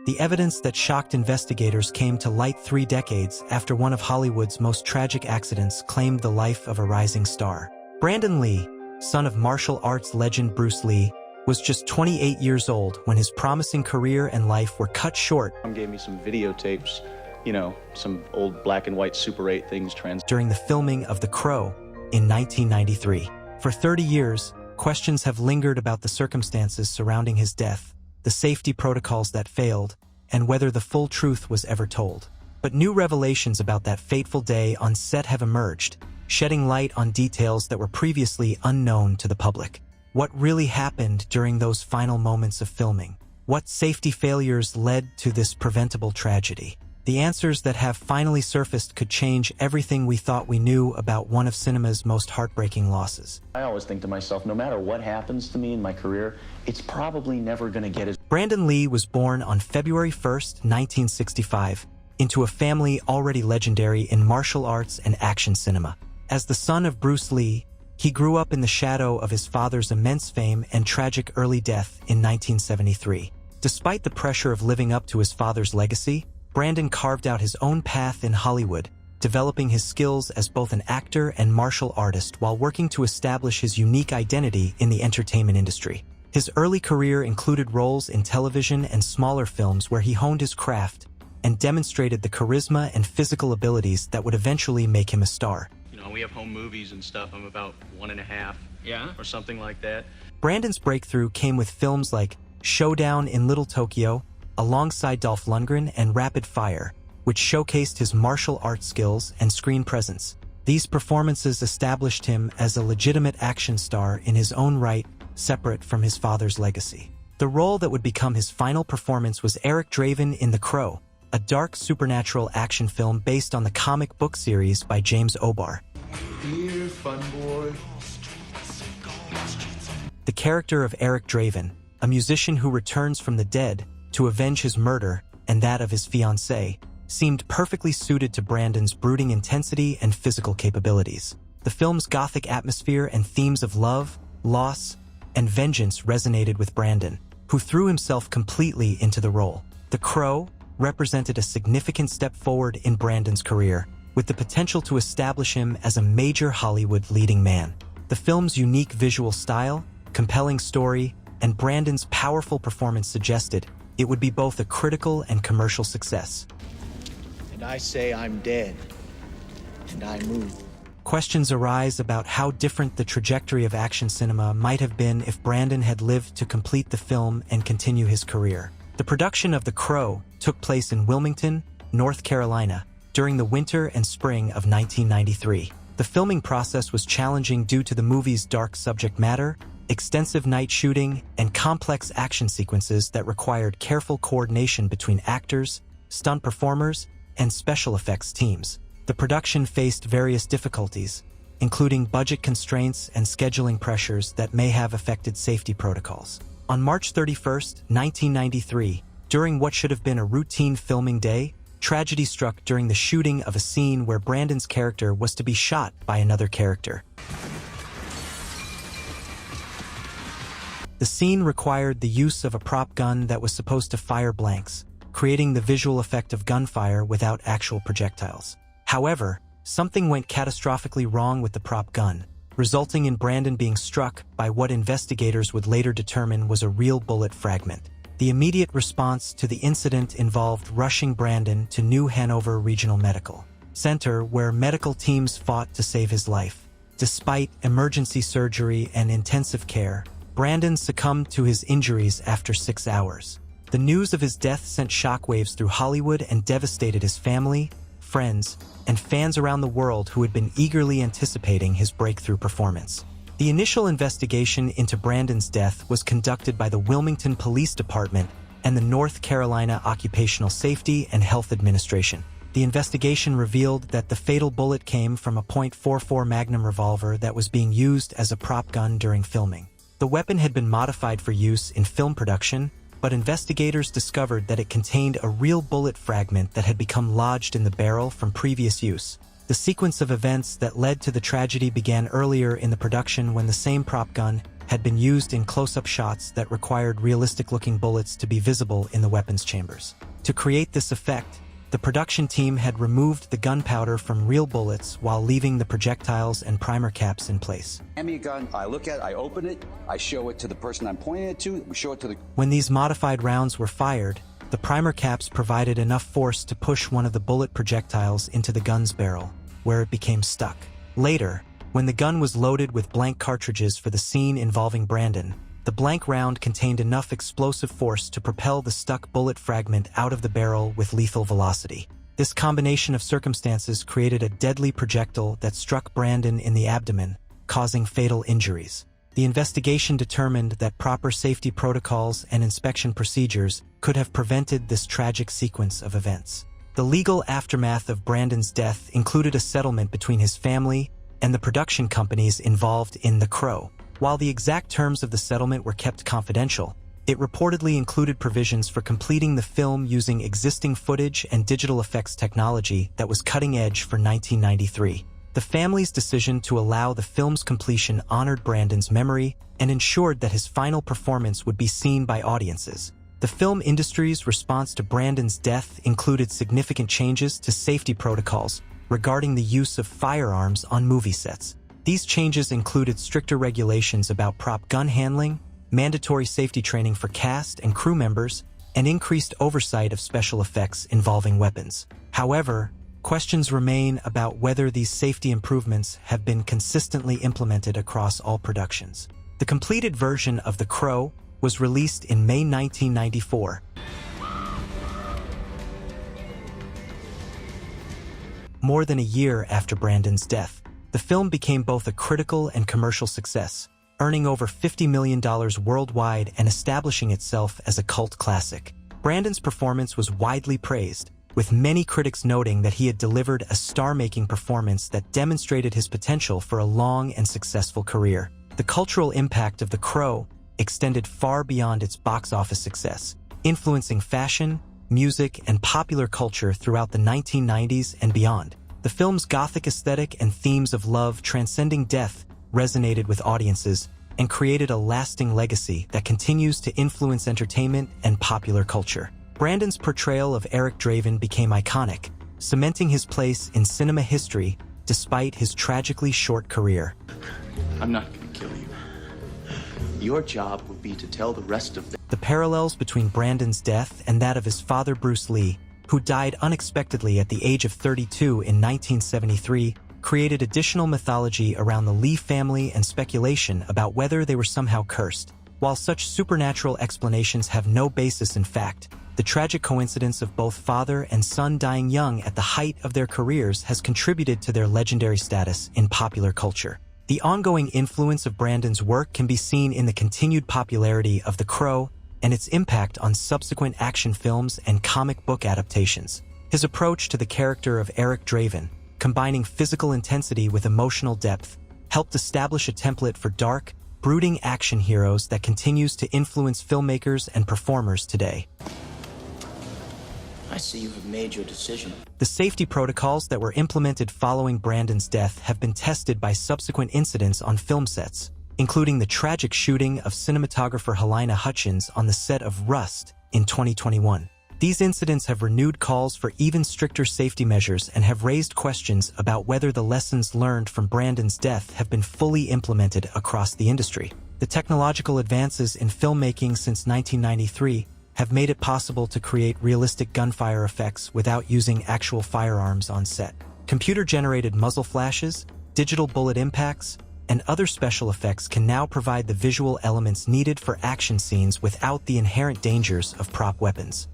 The evidence that shocked investigators came to light 3 decades after one of Hollywood's most tragic accidents claimed the life of a rising star. Brandon Lee, son of martial arts legend Bruce Lee, was just 28 years old when his promising career and life were cut short. Gave me some videotapes, some old black and white Super 8 things during the filming of The Crow in 1993. For 30 years, questions have lingered about the circumstances surrounding his death, the safety protocols that failed, and whether the full truth was ever told. But new revelations about that fateful day on set have emerged, shedding light on details that were previously unknown to the public. What really happened during those final moments of filming? What safety failures led to this preventable tragedy? The answers that have finally surfaced could change everything we thought we knew about one of cinema's most heartbreaking losses. I always think to myself, no matter what happens to me in my career, it's probably never going to get as... Brandon Lee was born on February 1st, 1965, into a family already legendary in martial arts and action cinema. As the son of Bruce Lee, he grew up in the shadow of his father's immense fame and tragic early death in 1973. Despite the pressure of living up to his father's legacy, Brandon carved out his own path in Hollywood, developing his skills as both an actor and martial artist while working to establish his unique identity in the entertainment industry. His early career included roles in television and smaller films where he honed his craft and demonstrated the charisma and physical abilities that would eventually make him a star. We have home movies and stuff. I'm about 1.5, or something like that. Brandon's breakthrough came with films like Showdown in Little Tokyo, alongside Dolph Lundgren, and Rapid Fire, which showcased his martial arts skills and screen presence. These performances established him as a legitimate action star in his own right, separate from his father's legacy. The role that would become his final performance was Eric Draven in The Crow, a dark supernatural action film based on the comic book series by James O'Barr. Here, fun boy. The character of Eric Draven, a musician who returns from the dead to avenge his murder and that of his fiancée, seemed perfectly suited to Brandon's brooding intensity and physical capabilities. The film's gothic atmosphere and themes of love, loss, and vengeance resonated with Brandon, who threw himself completely into the role. The Crow represented a significant step forward in Brandon's career, with the potential to establish him as a major Hollywood leading man. The film's unique visual style, compelling story, and Brandon's powerful performance suggested it would be both a critical and commercial success. And I say I'm dead, and I move. Questions arise about how different the trajectory of action cinema might have been if Brandon had lived to complete the film and continue his career. The production of The Crow took place in Wilmington, North Carolina, during the winter and spring of 1993. The filming process was challenging due to the movie's dark subject matter, extensive night shooting, and complex action sequences that required careful coordination between actors, stunt performers, and special effects teams. The production faced various difficulties, including budget constraints and scheduling pressures that may have affected safety protocols. On March 31, 1993, during what should have been a routine filming day, tragedy struck during the shooting of a scene where Brandon's character was to be shot by another character. The scene required the use of a prop gun that was supposed to fire blanks, creating the visual effect of gunfire without actual projectiles. However, something went catastrophically wrong with the prop gun, resulting in Brandon being struck by what investigators would later determine was a real bullet fragment. The immediate response to the incident involved rushing Brandon to New Hanover Regional Medical Center, where medical teams fought to save his life. Despite emergency surgery and intensive care, Brandon succumbed to his injuries after 6 hours. The news of his death sent shockwaves through Hollywood and devastated his family, friends, and fans around the world who had been eagerly anticipating his breakthrough performance. The initial investigation into Brandon's death was conducted by the Wilmington Police Department and the North Carolina Occupational Safety and Health Administration. The investigation revealed that the fatal bullet came from a .44 Magnum revolver that was being used as a prop gun during filming. The weapon had been modified for use in film production, but investigators discovered that it contained a real bullet fragment that had become lodged in the barrel from previous use. The sequence of events that led to the tragedy began earlier in the production when the same prop gun had been used in close-up shots that required realistic-looking bullets to be visible in the weapons chambers. To create this effect, the production team had removed the gunpowder from real bullets while leaving the projectiles and primer caps in place. Hand me a gun, I look at it, I open it, I show it to the person I'm pointing it to, we show it to the... When these modified rounds were fired, the primer caps provided enough force to push one of the bullet projectiles into the gun's barrel, where it became stuck. Later, when the gun was loaded with blank cartridges for the scene involving Brandon, the blank round contained enough explosive force to propel the stuck bullet fragment out of the barrel with lethal velocity. This combination of circumstances created a deadly projectile that struck Brandon in the abdomen, causing fatal injuries. The investigation determined that proper safety protocols and inspection procedures could have prevented this tragic sequence of events. The legal aftermath of Brandon's death included a settlement between his family and the production companies involved in The Crow. While the exact terms of the settlement were kept confidential, it reportedly included provisions for completing the film using existing footage and digital effects technology that was cutting edge for 1993. The family's decision to allow the film's completion honored Brandon's memory and ensured that his final performance would be seen by audiences. The film industry's response to Brandon's death included significant changes to safety protocols regarding the use of firearms on movie sets. These changes included stricter regulations about prop gun handling, mandatory safety training for cast and crew members, and increased oversight of special effects involving weapons. However, questions remain about whether these safety improvements have been consistently implemented across all productions. The completed version of The Crow was released in May 1994. More than a year after Brandon's death, the film became both a critical and commercial success, earning over $50 million worldwide and establishing itself as a cult classic. Brandon's performance was widely praised, with many critics noting that he had delivered a star-making performance that demonstrated his potential for a long and successful career. The cultural impact of The Crow extended far beyond its box office success, influencing fashion, music, and popular culture throughout the 1990s and beyond. The film's gothic aesthetic and themes of love transcending death resonated with audiences and created a lasting legacy that continues to influence entertainment and popular culture. Brandon's portrayal of Eric Draven became iconic, cementing his place in cinema history despite his tragically short career. I'm not going to kill you. Your job will be to tell the rest of them. The parallels between Brandon's death and that of his father Bruce Lee, who died unexpectedly at the age of 32 in 1973, created additional mythology around the Lee family and speculation about whether they were somehow cursed. While such supernatural explanations have no basis in fact, the tragic coincidence of both father and son dying young at the height of their careers has contributed to their legendary status in popular culture. The ongoing influence of Brandon's work can be seen in the continued popularity of The Crow and its impact on subsequent action films and comic book adaptations. His approach to the character of Eric Draven, combining physical intensity with emotional depth, helped establish a template for dark, brooding action heroes that continues to influence filmmakers and performers today. I see you have made your decision. The safety protocols that were implemented following Brandon's death have been tested by subsequent incidents on film sets, including the tragic shooting of cinematographer Helena Hutchins on the set of Rust in 2021. These incidents have renewed calls for even stricter safety measures and have raised questions about whether the lessons learned from Brandon's death have been fully implemented across the industry. The technological advances in filmmaking since 1993 have made it possible to create realistic gunfire effects without using actual firearms on set. Computer-generated muzzle flashes, digital bullet impacts, and other special effects can now provide the visual elements needed for action scenes without the inherent dangers of prop weapons.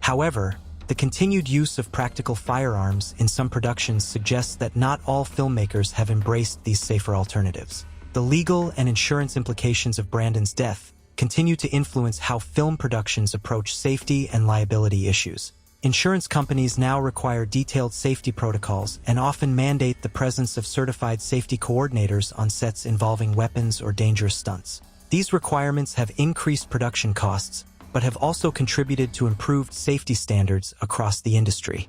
However, the continued use of practical firearms in some productions suggests that not all filmmakers have embraced these safer alternatives. The legal and insurance implications of Brandon's death continue to influence how film productions approach safety and liability issues. Insurance companies now require detailed safety protocols and often mandate the presence of certified safety coordinators on sets involving weapons or dangerous stunts. These requirements have increased production costs, but have also contributed to improved safety standards across the industry.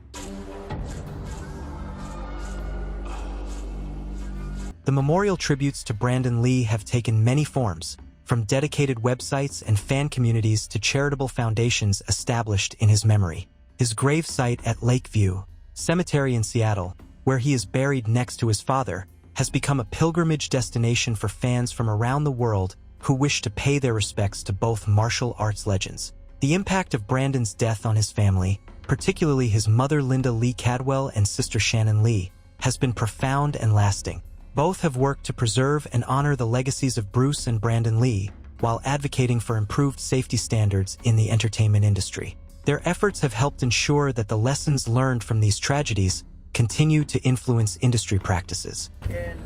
The memorial tributes to Brandon Lee have taken many forms, from dedicated websites and fan communities to charitable foundations established in his memory. His grave site at Lakeview Cemetery in Seattle, where he is buried next to his father, has become a pilgrimage destination for fans from around the world who wish to pay their respects to both martial arts legends. The impact of Brandon's death on his family, particularly his mother Linda Lee Cadwell and sister Shannon Lee, has been profound and lasting. Both have worked to preserve and honor the legacies of Bruce and Brandon Lee, while advocating for improved safety standards in the entertainment industry. Their efforts have helped ensure that the lessons learned from these tragedies continue to influence industry practices. And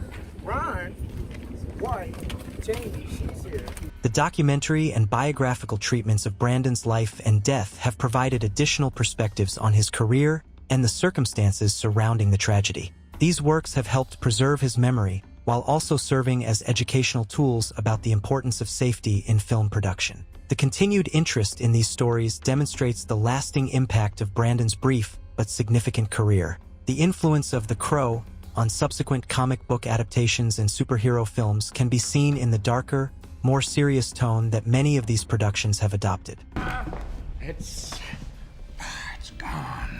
Ron, wife, Jamie, she's here. The documentary and biographical treatments of Brandon's life and death have provided additional perspectives on his career and the circumstances surrounding the tragedy. These works have helped preserve his memory, while also serving as educational tools about the importance of safety in film production. The continued interest in these stories demonstrates the lasting impact of Brandon's brief but significant career. The influence of The Crow on subsequent comic book adaptations and superhero films can be seen in the darker, more serious tone that many of these productions have adopted. It's gone.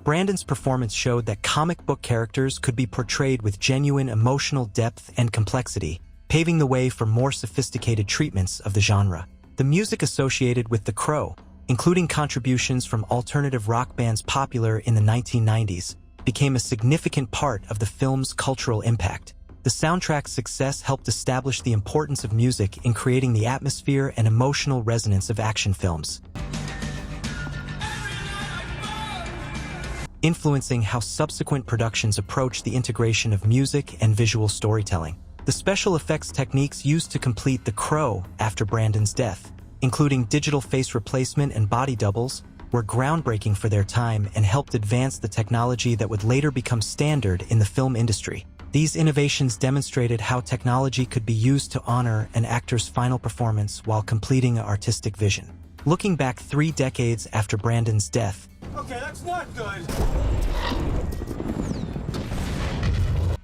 Brandon's performance showed that comic book characters could be portrayed with genuine emotional depth and complexity, paving the way for more sophisticated treatments of the genre. The music associated with The Crow, including contributions from alternative rock bands popular in the 1990s, became a significant part of the film's cultural impact. The soundtrack's success helped establish the importance of music in creating the atmosphere and emotional resonance of action films, influencing how subsequent productions approach the integration of music and visual storytelling. The special effects techniques used to complete The Crow after Brandon's death, including digital face replacement and body doubles, were groundbreaking for their time and helped advance the technology that would later become standard in the film industry. These innovations demonstrated how technology could be used to honor an actor's final performance while completing an artistic vision. Looking back 3 decades after Brandon's death, Okay, that's not good.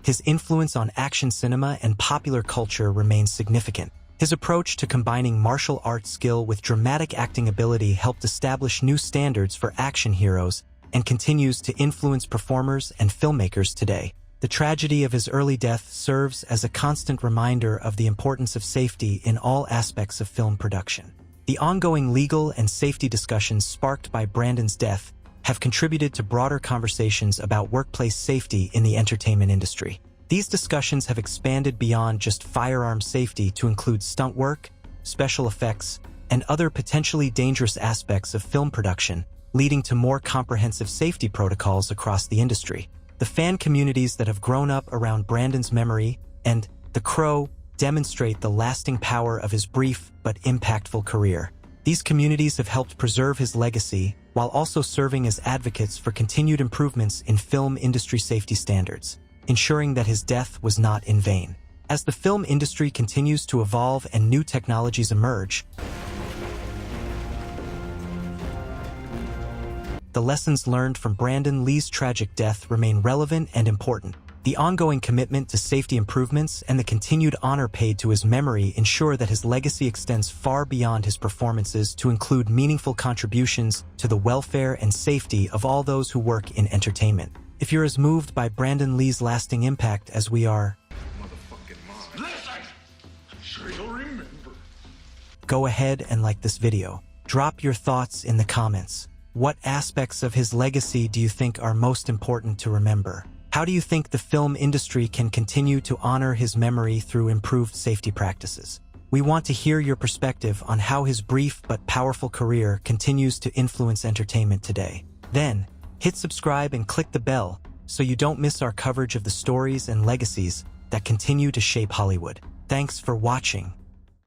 his influence on action cinema and popular culture remains significant. His approach to combining martial arts skill with dramatic acting ability helped establish new standards for action heroes and continues to influence performers and filmmakers today. The tragedy of his early death serves as a constant reminder of the importance of safety in all aspects of film production. The ongoing legal and safety discussions sparked by Brandon's death have contributed to broader conversations about workplace safety in the entertainment industry. These discussions have expanded beyond just firearm safety to include stunt work, special effects, and other potentially dangerous aspects of film production, leading to more comprehensive safety protocols across the industry. The fan communities that have grown up around Brandon's memory and The Crow demonstrate the lasting power of his brief but impactful career. These communities have helped preserve his legacy while also serving as advocates for continued improvements in film industry safety standards, ensuring that his death was not in vain. As the film industry continues to evolve and new technologies emerge, the lessons learned from Brandon Lee's tragic death remain relevant and important. The ongoing commitment to safety improvements and the continued honor paid to his memory ensure that his legacy extends far beyond his performances to include meaningful contributions to the welfare and safety of all those who work in entertainment. If you're as moved by Brandon Lee's lasting impact as we are, go ahead and like this video. Drop your thoughts in the comments. What aspects of his legacy do you think are most important to remember? How do you think the film industry can continue to honor his memory through improved safety practices? We want to hear your perspective on how his brief but powerful career continues to influence entertainment today. Then, hit subscribe and click the bell so you don't miss our coverage of the stories and legacies that continue to shape Hollywood. Thanks for watching.